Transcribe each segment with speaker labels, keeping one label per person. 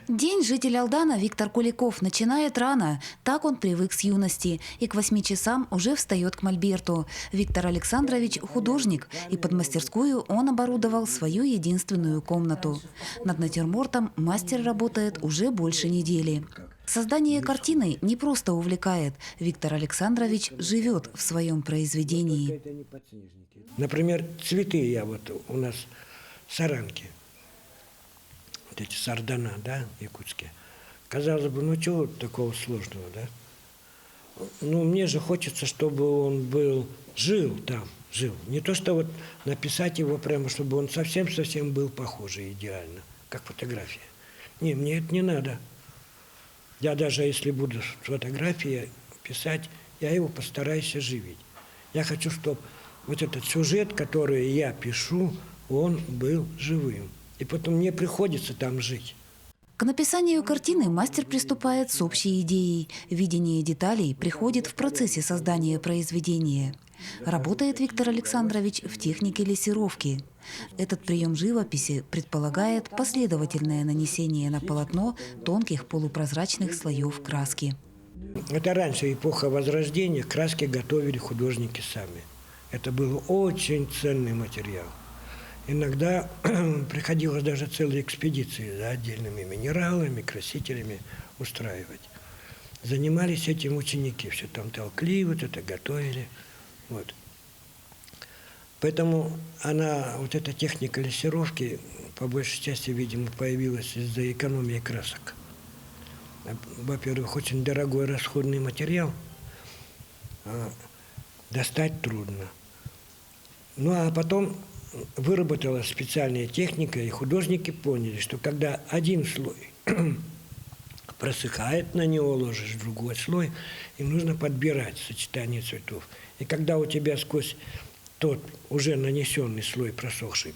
Speaker 1: День житель Алдана Виктор Куликов начинает рано. Так он привык с юности. И к 8 часам уже встает к мольберту. Виктор Александрович – художник. И под мастерскую он оборудовал свою единственную комнату. Над натюрмортом мастер работает уже больше недели. Создание картины не просто увлекает. Виктор Александрович живет в своем произведении.
Speaker 2: Например, цветы у нас саранки. Вот эти сардана, да, якутские. Казалось бы, ну чего такого сложного, да? Ну, мне же хочется, чтобы он жил там. Не то, что вот написать его прямо, чтобы он совсем-совсем был похожий идеально, как фотография. Не, мне это не надо. Я даже если буду фотографии писать, я его постараюсь оживить. Я хочу, чтобы вот этот сюжет, который я пишу, он был живым. И потом мне приходится там жить.
Speaker 1: К написанию картины мастер приступает с общей идеей. Видение деталей приходит в процессе создания произведения. Работает Виктор Александрович в технике лессировки. Этот прием живописи предполагает последовательное нанесение на полотно тонких полупрозрачных слоев краски.
Speaker 2: Это раньше, эпоха Возрождения, краски готовили художники сами. Это был очень ценный материал. Иногда приходилось даже целые экспедиции за отдельными минералами, красителями устраивать. Занимались этим ученики, все там толкли, вот это готовили. Вот. Поэтому вот эта техника лессировки, по большей части, видимо, появилась из-за экономии красок. Во-первых, очень дорогой расходный материал, достать трудно. Ну а потом выработалась специальная техника, и художники поняли, что когда один слой просыхает, на него ложишь другой слой, и нужно подбирать сочетание цветов. И когда у тебя сквозь тот уже нанесенный слой просохший,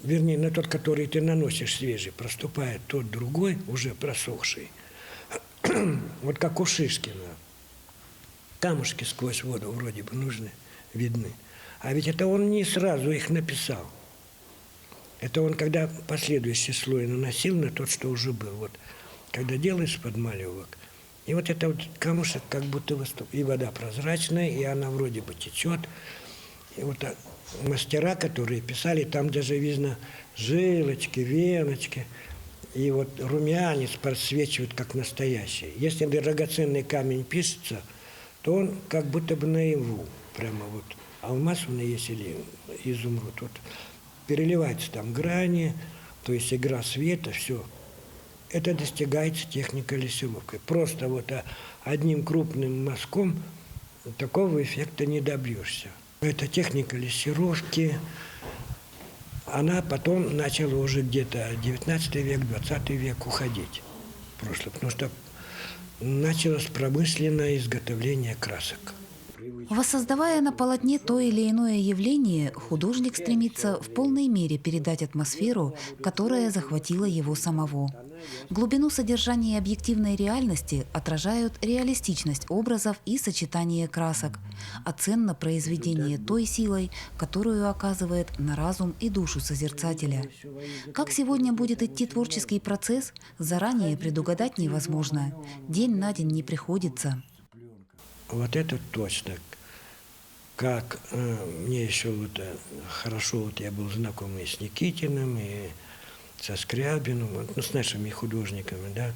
Speaker 2: вернее, на тот, который ты наносишь свежий, проступает тот другой, уже просохший, вот как у Шишкина. Камушки сквозь воду вроде бы видны. А ведь это он не сразу их написал. Это он, когда последующий слой наносил на тот, что уже был. Вот, когда делаешь подмалевок, и вот это вот камушек как будто выступает. И вода прозрачная, и она вроде бы течет. И вот мастера, которые писали, там даже видно жилочки, веночки. И вот румянец просвечивает как настоящий. Если драгоценный камень пишется, то он как будто бы наяву, прямо вот алмаз он есть или изумруд. Вот переливается там грани, то есть игра света, все. Это достигается техникой лессировки. Просто вот одним крупным мазком такого эффекта не добьешься. Эта техника лессировки, она потом начала уже где-то 19 век, 20 век уходить в прошлое, потому что началось промышленное изготовление красок.
Speaker 1: Воссоздавая на полотне то или иное явление, художник стремится в полной мере передать атмосферу, которая захватила его самого. Глубину содержания объективной реальности отражают реалистичность образов и сочетание красок, а ценно произведение той силой, которую оказывает на разум и душу созерцателя. Как сегодня будет идти творческий процесс, заранее предугадать невозможно. День на день не приходится.
Speaker 2: Вот это точно. Как мне еще хорошо, я был знаком и с Никитиным, и со Скрябиным, ну, с нашими художниками, да,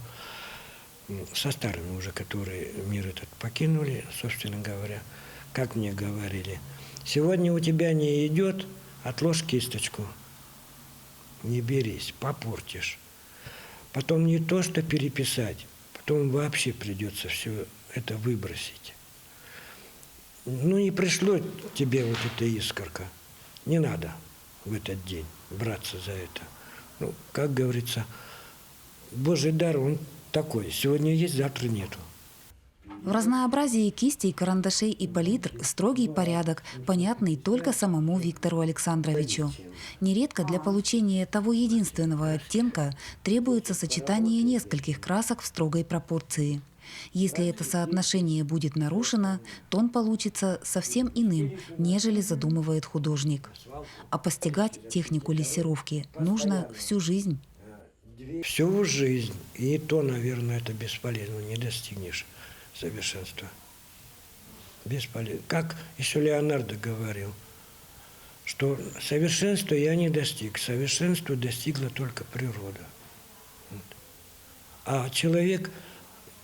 Speaker 2: со старыми уже, которые мир этот покинули, собственно говоря, как мне говорили, сегодня у тебя не идет, отложь кисточку, не берись, попортишь. Потом не то, что переписать, потом вообще придется все это выбросить. Ну, не пришло тебе вот эта искорка. Не надо в этот день браться за это. Ну, как говорится, Божий дар, он такой. Сегодня есть, завтра нету.
Speaker 1: В разнообразии кистей, карандашей и палитр строгий порядок, понятный только самому Виктору Александровичу. Нередко для получения того единственного оттенка требуется сочетание нескольких красок в строгой пропорции. Если это соотношение будет нарушено, тон получится совсем иным, нежели задумывает художник. А постигать технику лессировки нужно всю жизнь.
Speaker 2: Всю жизнь. И то, наверное, это бесполезно. Не достигнешь совершенства. Бесполезно. Как еще Леонардо говорил, что совершенства я не достиг. Совершенства достигла только природа. Вот. А человек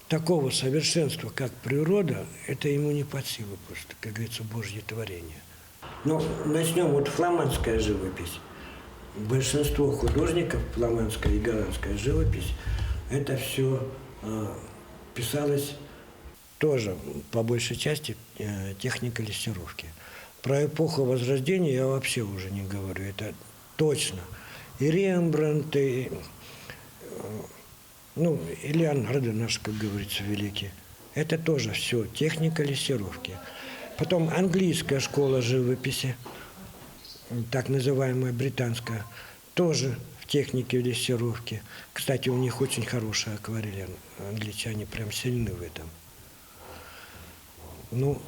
Speaker 2: такого совершенства, как природа, это ему не под силу просто, как говорится, Божье творение. Ну, начнем вот фламандская живопись. Большинство художников, фламандская и голландская живопись, это все писалось тоже, по большей части, техника лессировки. Про эпоху Возрождения я вообще уже не говорю, это точно. И Рембрандт, и Леонардо наш, как говорится, великий. Это тоже все техника лессировки. Потом английская школа живописи, так называемая британская, тоже в технике лессировки. Кстати, у них очень хорошая акварель, англичане прям сильны в этом. Ну,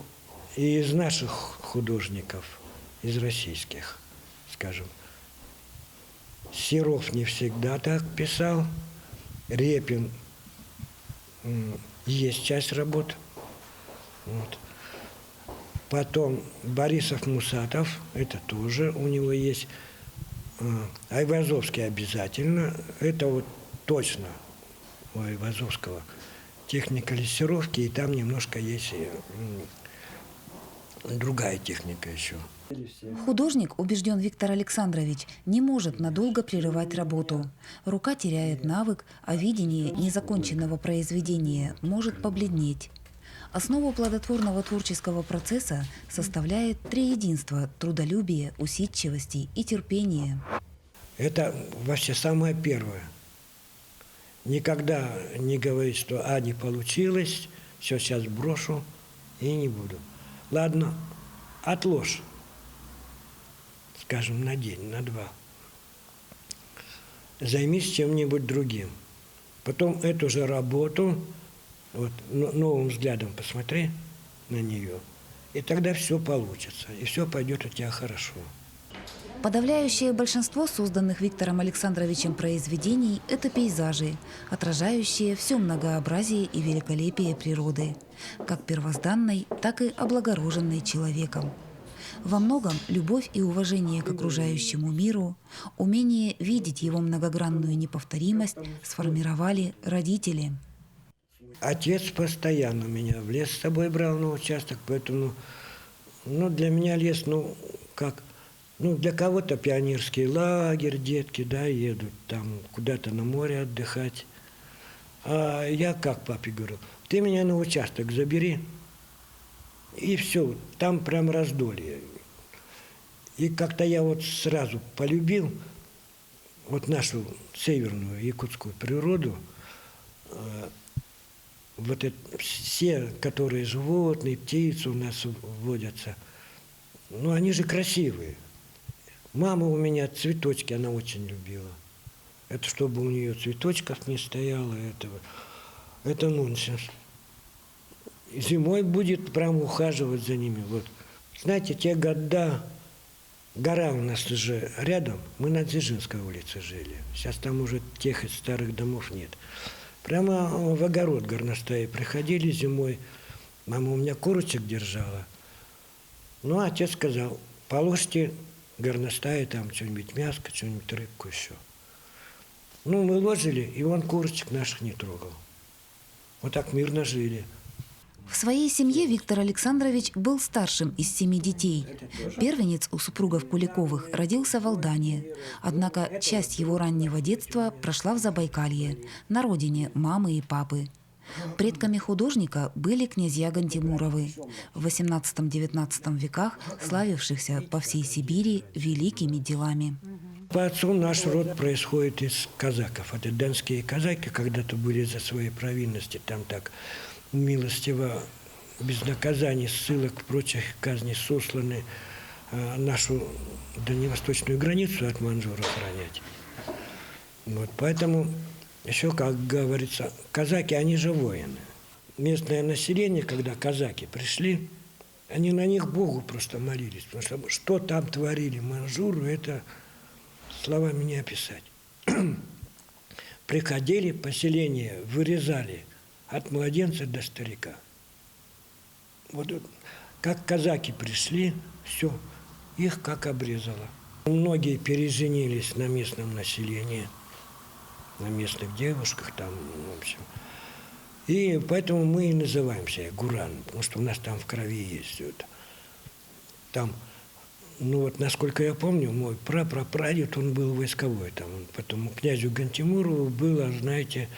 Speaker 2: и из наших художников, из российских, скажем, Серов не всегда так писал, Репин есть часть работ. Вот. Потом Борисов-Мусатов, это тоже у него есть. Айвазовский обязательно, это вот точно у Айвазовского техника лессировки, и там немножко есть другая техника еще.
Speaker 1: Художник, убежден Виктор Александрович, не может надолго прерывать работу. Рука теряет навык, а видение незаконченного произведения может побледнеть. Основу плодотворного творческого процесса составляет триединство – трудолюбие, усидчивости и терпение.
Speaker 2: Это вообще самое первое. Никогда не говорить, что не получилось, все, сейчас брошу и не буду. Ладно, отложь, скажем, на день, на два. Займись чем-нибудь другим. Потом эту же работу, вот, новым взглядом посмотри на нее, и тогда все получится, и все пойдет у тебя хорошо.
Speaker 1: Подавляющее большинство созданных Виктором Александровичем произведений – это пейзажи, отражающие все многообразие и великолепие природы, как первозданной, так и облагороженной человеком. Во многом любовь и уважение к окружающему миру, умение видеть его многогранную неповторимость сформировали родители.
Speaker 2: Отец постоянно меня в лес с собой брал на участок, поэтому для меня лес, для кого-то пионерский лагерь, детки, едут там куда-то на море отдыхать. А я как папе говорю, ты меня на участок забери, и все, там прям раздолье. И как-то я вот сразу полюбил вот нашу северную якутскую природу, вот это, все, которые животные, птицы у нас водятся, они же красивые. Мама у меня цветочки, она очень любила. Это чтобы у нее цветочков не стояло, это нонсенс. Зимой будет прям ухаживать за ними. Вот. Знаете, те года, гора у нас уже рядом, мы на Дзержинской улице жили. Сейчас там уже тех из старых домов нет. Прямо в огород горностаи приходили зимой. Мама у меня курочек держала. Отец сказал, положьте горностаи там что-нибудь мяско, что-нибудь рыбку еще. Мы ложили, и он курочек наших не трогал. Вот так мирно жили.
Speaker 1: В своей семье Виктор Александрович был старшим из 7 детей. Первенец у супругов Куликовых родился в Алдане. Однако часть его раннего детства прошла в Забайкалье, на родине мамы и папы. Предками художника были князья Гантимуровы, в XVIII-XIX веках славившихся по всей Сибири великими делами.
Speaker 2: По отцу наш род происходит из казаков. Это донские казаки когда-то были за свои провинности, там так милостиво, без наказаний, ссылок, прочих казней сосланы нашу дальневосточную границу от манжуров охранять. Вот, поэтому еще, как говорится, казаки, они же воины. местное население, когда казаки пришли, они на них Богу просто молились, потому что там творили манжуры, это словами не описать. Приходили, поселение вырезали от младенца до старика. Вот как казаки пришли, все, их как обрезало. Многие переженились на местном населении, на местных девушках там, в общем. И поэтому мы и называемся Гуран, потому что у нас там в крови есть все это. Там, ну вот, насколько я помню, мой прапрапрадед, он был войсковой там. Потом князю Гантимурову было, знаете,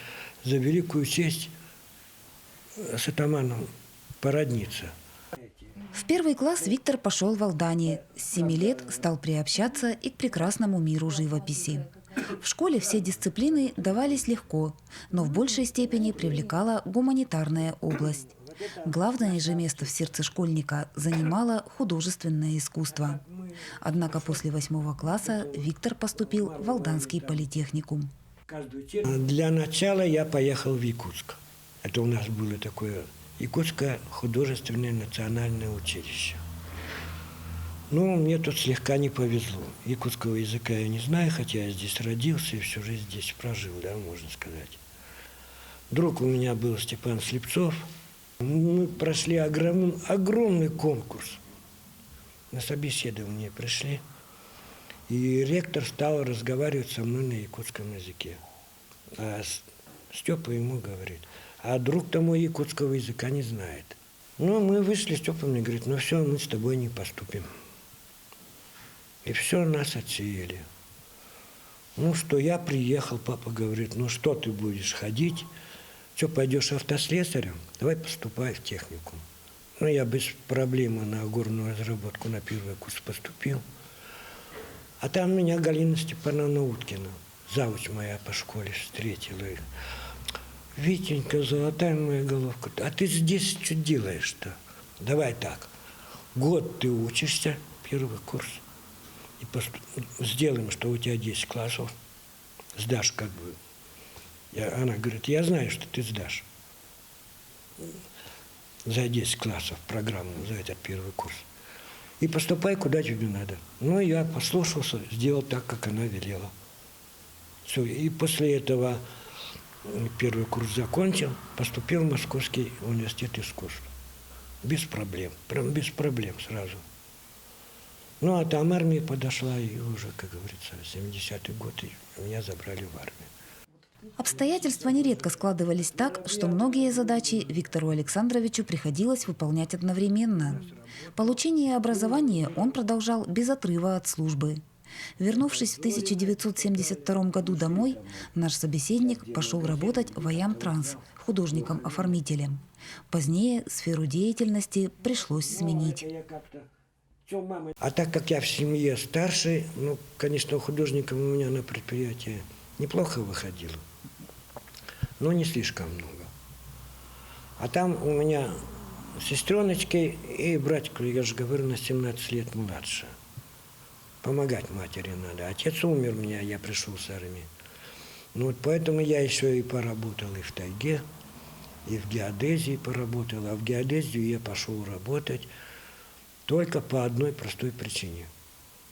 Speaker 2: за великую честь с атаманом породниться.
Speaker 1: В первый класс Виктор пошел в Алдане. С 7 лет стал приобщаться и к прекрасному миру живописи. В школе все дисциплины давались легко, но в большей степени привлекала гуманитарная область. Главное же место в сердце школьника занимало художественное искусство. Однако после 8 класса Виктор поступил в Алданский политехникум.
Speaker 2: Для начала я поехал в Якутск. Это у нас было такое Якутское художественное национальное училище. Ну, мне тут слегка не повезло. Якутского языка я не знаю, хотя я здесь родился и всю жизнь здесь прожил, да, можно сказать. Друг у меня был Степан Слепцов. Мы прошли огромный конкурс. На собеседование пришли. И ректор стал разговаривать со мной на якутском языке. А Степа ему говорит, а друг-то мой якутского языка не знает. Ну, мы вышли, Степа мне говорит, ну все, мы с тобой не поступим. И все, нас отсеяли. Ну что, я приехал, папа говорит, ну что ты будешь ходить? Что, пойдешь автослесарем? Давай поступай в техникум. Ну, я без проблем на горную разработку на первый курс поступил. А там меня Галина Степановна Уткина, завуч моя по школе, встретила их. Витенька, золотая моя головка, а ты здесь что делаешь-то? Давай так, год ты учишься, первый курс, и сделаем, что у тебя 10 классов, сдашь как бы. Она говорит, я знаю, что ты сдашь за 10 классов программу, за этот первый курс. И поступай, куда тебе надо. Ну, я послушался, сделал так, как она велела. Все, и после этого первый курс закончил, поступил в Московский университет искусств. Без проблем, прям без проблем сразу. Ну, а там армия подошла, и уже, как говорится, 70-й год, и меня забрали в армию.
Speaker 1: Обстоятельства нередко складывались так, что многие задачи Виктору Александровичу приходилось выполнять одновременно. Получение образования он продолжал без отрыва от службы. Вернувшись в 1972 году домой, наш собеседник пошел работать в Аямтранс художником-оформителем. Позднее сферу деятельности пришлось сменить.
Speaker 2: А так как я в семье старший, ну, конечно, художником у меня на предприятии неплохо выходило, но не слишком много. А там у меня сестреночки и братик, я же говорю, на 17 лет младше. Помогать матери надо. Отец умер у меня, я пришел с армии. Ну вот поэтому я еще и поработал и в тайге, и в геодезии поработал. А в геодезию я пошел работать только по одной простой причине.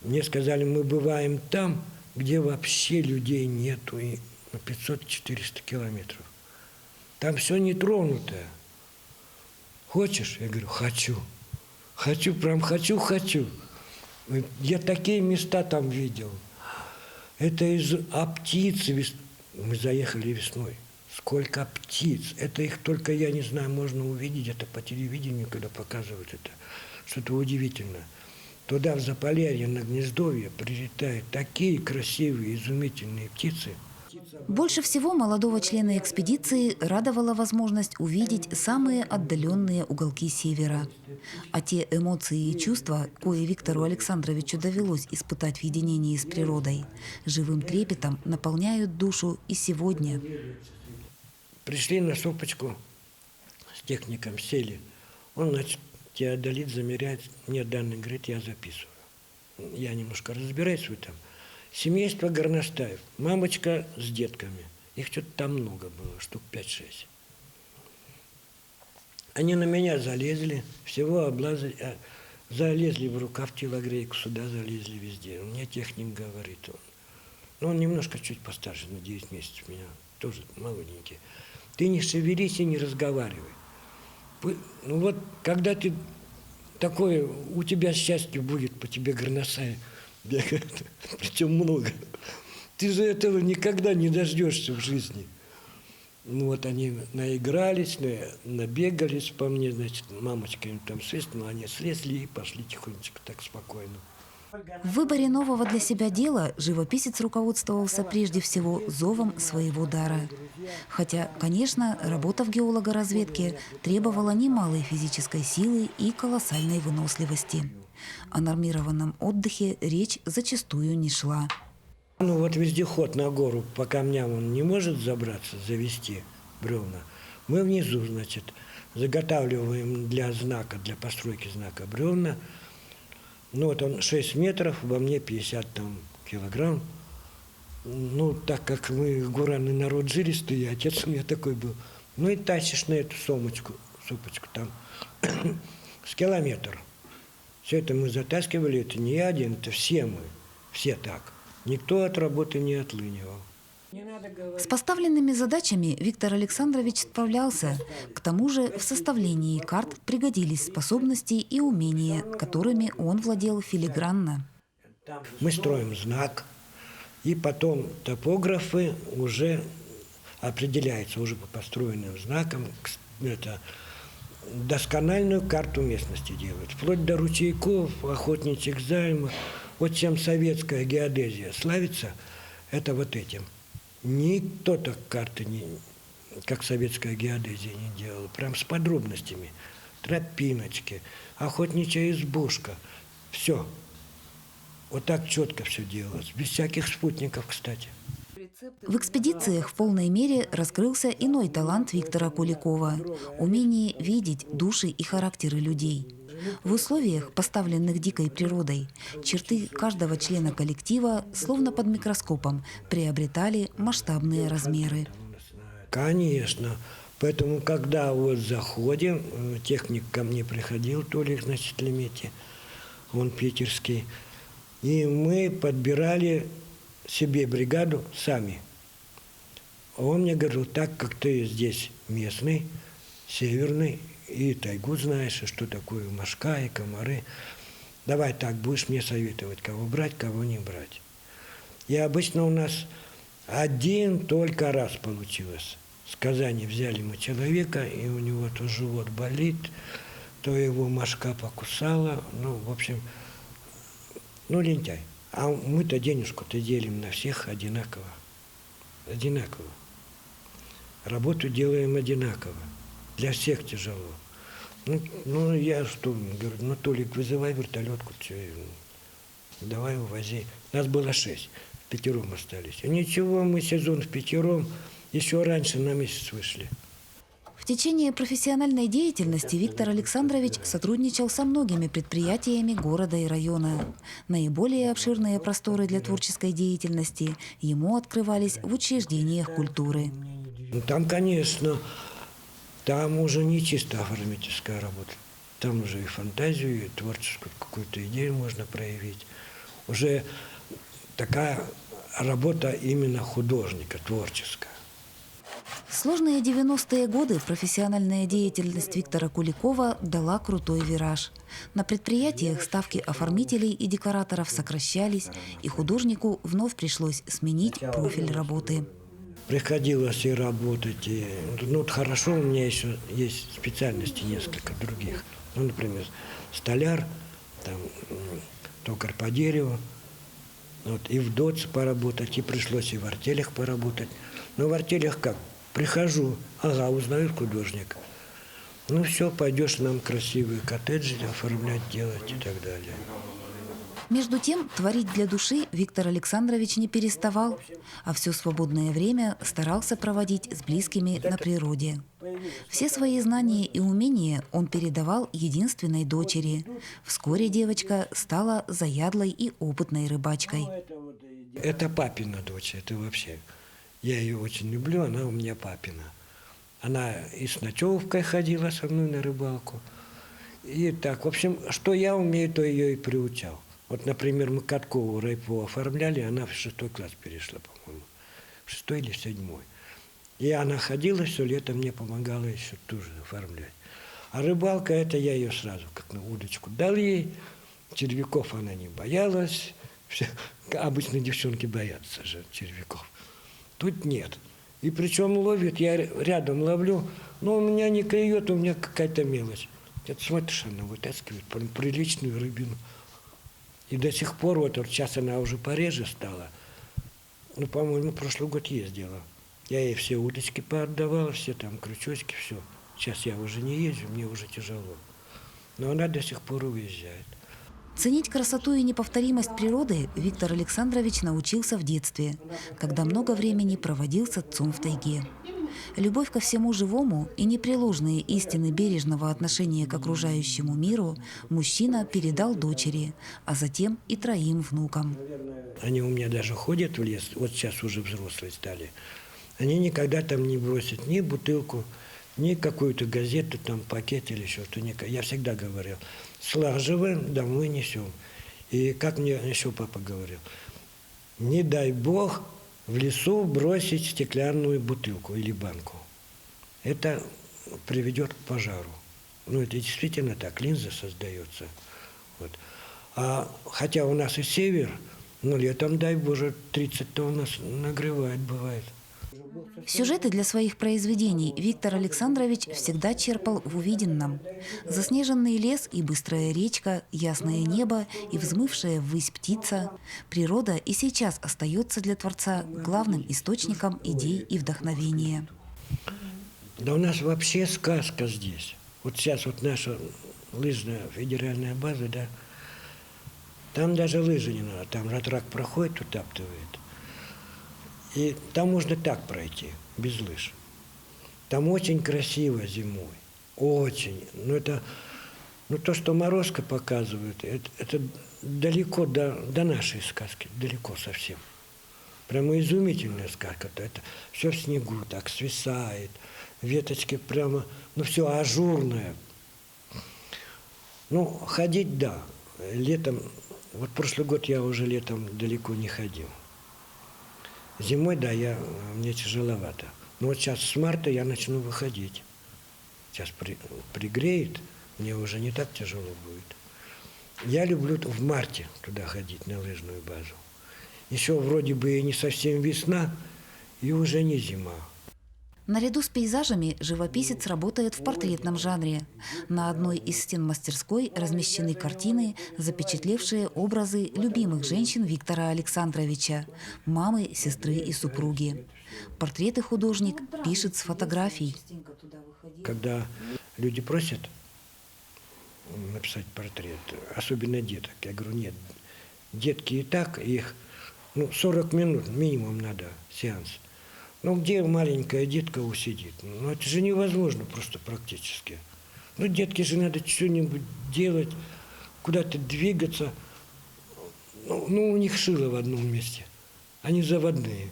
Speaker 2: Мне сказали, мы бываем там, где вообще людей нету, и на 500-400 километров. Там все нетронутое. Хочешь? Я говорю, хочу. Хочу, прям хочу. Я такие места там видел. Это а птицы. Мы заехали весной. Сколько птиц. Это их только, я не знаю, можно увидеть. Это по телевидению, когда показывают это. Что-то удивительное. Туда, в Заполярье, на Гнездовье, прилетают такие красивые, изумительные птицы.
Speaker 1: Больше всего молодого члена экспедиции радовала возможность увидеть самые отдаленные уголки Севера. А те эмоции и чувства, кои Виктору Александровичу довелось испытать в единении с природой, живым трепетом наполняют душу и сегодня.
Speaker 2: Пришли на сопочку с техником, сели. Он, значит, теодолит замеряет, мне данные, говорит, я записываю. Я немножко разбираюсь в этом. Семейство горностаев, мамочка с детками. Их что-то там много было, штук 5-6. Они на меня залезли, всего облазали, залезли в рукав телогрейку, сюда залезли везде. Мне техник говорит, он немножко чуть постарше, на 9 месяцев меня, тоже молоденький. Ты не шевелись и не разговаривай. Ну вот, когда ты такое, у тебя счастье будет, по тебе горностаи бегают, причем много. Ты же этого никогда не дождешься в жизни. Ну вот они наигрались, набегались по мне, значит, мамочка им там свистнула, они слезли и пошли тихонечко, так спокойно.
Speaker 1: В выборе нового для себя дела живописец руководствовался прежде всего зовом своего дара. Хотя, конечно, работа в геологоразведке требовала немалой физической силы и колоссальной выносливости. О нормированном отдыхе речь зачастую не шла.
Speaker 2: Ну вот вездеход на гору по камням он не может забраться, завести бревна. Мы внизу, значит, заготавливаем для знака, для постройки знака бревна. Ну вот он 6 метров, во мне 50 там, килограмм. Ну, так как мы горный народ жилистый, и отец у меня такой был. Ну и тащишь на эту сумочку там с километр. Все это мы затаскивали, это не я один, это все мы, все так. Никто от работы не отлынивал.
Speaker 1: С поставленными задачами Виктор Александрович справлялся. К тому же в составлении карт пригодились способности и умения, которыми он владел филигранно.
Speaker 2: Мы строим знак, и потом топографы уже определяются уже по построенным знакам, это, доскональную карту местности делают, вплоть до ручейков, охотничьих займов. Вот чем советская геодезия славится, это вот этим. Никто так карты, как советская геодезия, не делал. Прям с подробностями. Тропиночки, охотничья избушка. Все. Вот так четко все делалось. Без всяких спутников, кстати.
Speaker 1: В экспедициях в полной мере раскрылся иной талант Виктора Куликова – умение видеть души и характеры людей. В условиях, поставленных дикой природой, черты каждого члена коллектива, словно под микроскопом, приобретали масштабные размеры.
Speaker 2: Конечно. Поэтому, когда вот заходим, техник ко мне приходил, Толик, значит, Леметьев, он питерский, и мы подбирали себе бригаду сами. Он мне говорил, так как ты здесь местный, северный, и тайгу знаешь, и что такое мошка и комары, давай так, будешь мне советовать, кого брать, кого не брать. И обычно у нас один только раз получилось. С Казани взяли мы человека, и у него то живот болит, то его мошка покусала, ну, в общем, ну, лентяй. А мы-то денежку-то делим на всех одинаково. Одинаково. Работу делаем одинаково. Для всех тяжело. Ну я что, говорю, ну, Толик, вызывай вертолетку, давай увози. Нас было 6, впятером остались. И ничего, мы сезон впятером, еще раньше на месяц вышли.
Speaker 1: В течение профессиональной деятельности Виктор Александрович сотрудничал со многими предприятиями города и района. Наиболее обширные просторы для творческой деятельности ему открывались в учреждениях культуры.
Speaker 2: Ну, там, конечно, там уже не чисто оформительская работа. Там уже и фантазию, и творческую какую-то идею можно проявить. Уже такая работа именно художника, творческая.
Speaker 1: В сложные 90-е годы профессиональная деятельность Виктора Куликова дала крутой вираж. На предприятиях ставки оформителей и декораторов сокращались, и художнику вновь пришлось сменить профиль работы.
Speaker 2: Приходилось и работать, и, ну, вот хорошо, у меня еще есть специальности несколько других. Ну, например, столяр, там, токарь по дереву, вот, и в ДОЦ поработать, и пришлось и в артелях поработать. Но в артелях как? Прихожу, ага, узнаю художника. Ну все, пойдешь нам красивые коттеджи оформлять, делать и так далее.
Speaker 1: Между тем, творить для души Виктор Александрович не переставал, а все свободное время старался проводить с близкими на природе. Все свои знания и умения он передавал единственной дочери. Вскоре девочка стала заядлой и опытной рыбачкой.
Speaker 2: Это папина дочь, это вообще. Я ее очень люблю, она у меня папина. Она и с ночевкой ходила со мной на рыбалку. И так, в общем, что я умею, то ее и приучал. Вот, например, мы Каткову райпо оформляли, она в 6 класс перешла, по-моему. В 6 или в 7. И она ходила все лето, мне помогала еще тоже оформлять. А рыбалка, это я ее сразу как на удочку дал ей. Червяков она не боялась. Все, обычно девчонки боятся же червяков. Тут нет. И причем ловит, я рядом ловлю, но у меня не клюет, у меня какая-то мелочь. Это смотришь, она вытаскивает приличную рыбину. И до сих пор, вот сейчас она уже пореже стала. Ну, по-моему, прошлый год ездила. Я ей все удочки поотдавал, все там крючочки, все. Сейчас я уже не езжу, мне уже тяжело. Но она до сих пор уезжает.
Speaker 1: Ценить красоту и неповторимость природы Виктор Александрович научился в детстве, когда много времени проводил с отцом в тайге. Любовь ко всему живому и непреложные истины бережного отношения к окружающему миру мужчина передал дочери, а затем и 3 внукам.
Speaker 2: Они у меня даже ходят в лес, вот сейчас уже взрослые стали. Они никогда там не бросят ни бутылку, ни какую-то газету, там, пакет или еще что-то. Я всегда говорил, слаживаем, домой несем. И как мне еще папа говорил, не дай бог в лесу бросить стеклянную бутылку или банку. Это приведет к пожару. Ну, это действительно так, линза создается. Вот. А хотя у нас и север, но летом, дай боже, 30-то у нас нагревает, бывает.
Speaker 1: Сюжеты для своих произведений Виктор Александрович всегда черпал в увиденном. Заснеженный лес и быстрая речка, ясное небо и взмывшая ввысь птица. Природа и сейчас остается для творца главным источником идей и вдохновения.
Speaker 2: Да у нас вообще сказка здесь. Вот сейчас вот наша лыжная федеральная база, да, там даже лыжи не надо, там ратрак проходит, утаптывает. И там можно так пройти, без лыж. Там очень красиво зимой, очень. Но это, ну то, что Морозко показывает, это далеко до нашей сказки, далеко совсем. Прямо изумительная сказка. Это все в снегу так свисает, веточки прямо, ну все ажурное. Ну, ходить, да. Летом, вот прошлый год я уже летом далеко не ходил. Зимой, да, мне тяжеловато. Но вот сейчас с марта я начну выходить. Сейчас пригреет, мне уже не так тяжело будет. Я люблю в марте туда ходить, на лыжную базу. Еще вроде бы и не совсем весна, и уже не зима.
Speaker 1: Наряду с пейзажами живописец работает в портретном жанре. На одной из стен мастерской размещены картины, запечатлевшие образы любимых женщин Виктора Александровича – мамы, сестры и супруги. Портреты художник пишет с фотографий.
Speaker 2: Когда люди просят написать портрет, особенно деток, я говорю, нет, детки и так, их 40 минут минимум надо сеанс. Ну, где маленькая детка усидит? Ну, это же невозможно просто практически. Ну, детке же надо что-нибудь делать, куда-то двигаться. Ну, у них шило в одном месте. Они заводные.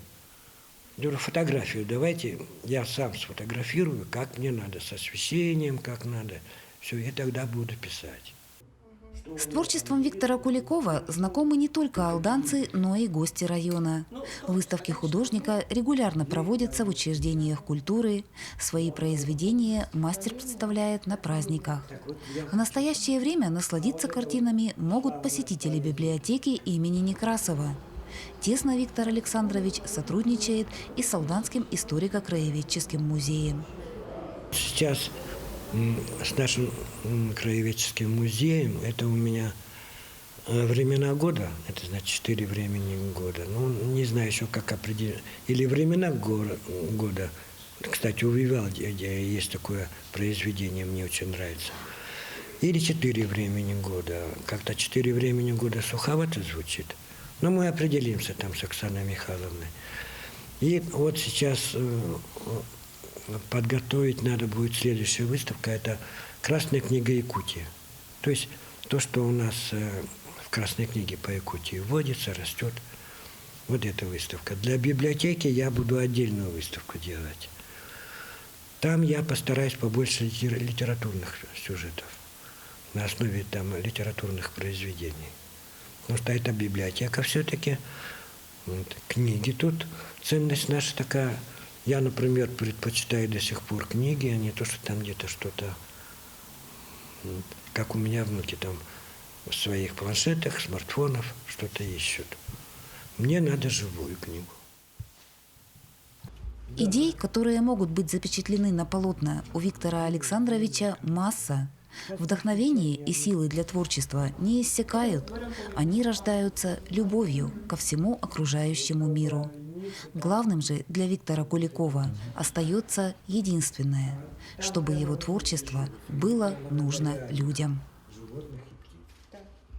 Speaker 2: Я говорю, фотографию давайте, я сам сфотографирую, как мне надо, с освещением, как надо. Все, и тогда буду писать.
Speaker 1: С творчеством Виктора Куликова знакомы не только алданцы, но и гости района. Выставки художника регулярно проводятся в учреждениях культуры. Свои произведения мастер представляет на праздниках. В настоящее время насладиться картинами могут посетители библиотеки имени Некрасова. Тесно Виктор Александрович сотрудничает и с Алданским историко-краеведческим музеем.
Speaker 2: Сейчас с нашим краеведческим музеем, это у меня времена года, это значит 4 времени года, ну, не знаю еще как определить, или времена года. Кстати, у Вивальди есть такое произведение, мне очень нравится. Или 4 времени года, как-то 4 времени года суховато звучит, но мы определимся там с Оксаной Михайловной. И вот сейчас подготовить надо будет следующая выставка, это «Красная книга Якутии». То есть то, что у нас в Красной книге по Якутии вводится, растет. Вот эта выставка. Для библиотеки я буду отдельную выставку делать. Там я постараюсь побольше литературных сюжетов на основе там литературных произведений. Потому что это библиотека все-таки, вот, книги тут. Ценность наша такая. Я, например, предпочитаю до сих пор книги, а не то, что там где-то что-то, вот, как у меня внуки там в своих планшетах, смартфонах что-то ищут. Мне надо живую книгу.
Speaker 1: Идей, которые могут быть запечатлены на полотна, у Виктора Александровича масса. Вдохновение и силы для творчества не иссякают. Они рождаются любовью ко всему окружающему миру. Главным же для Виктора Куликова остается единственное, чтобы его творчество было нужно людям.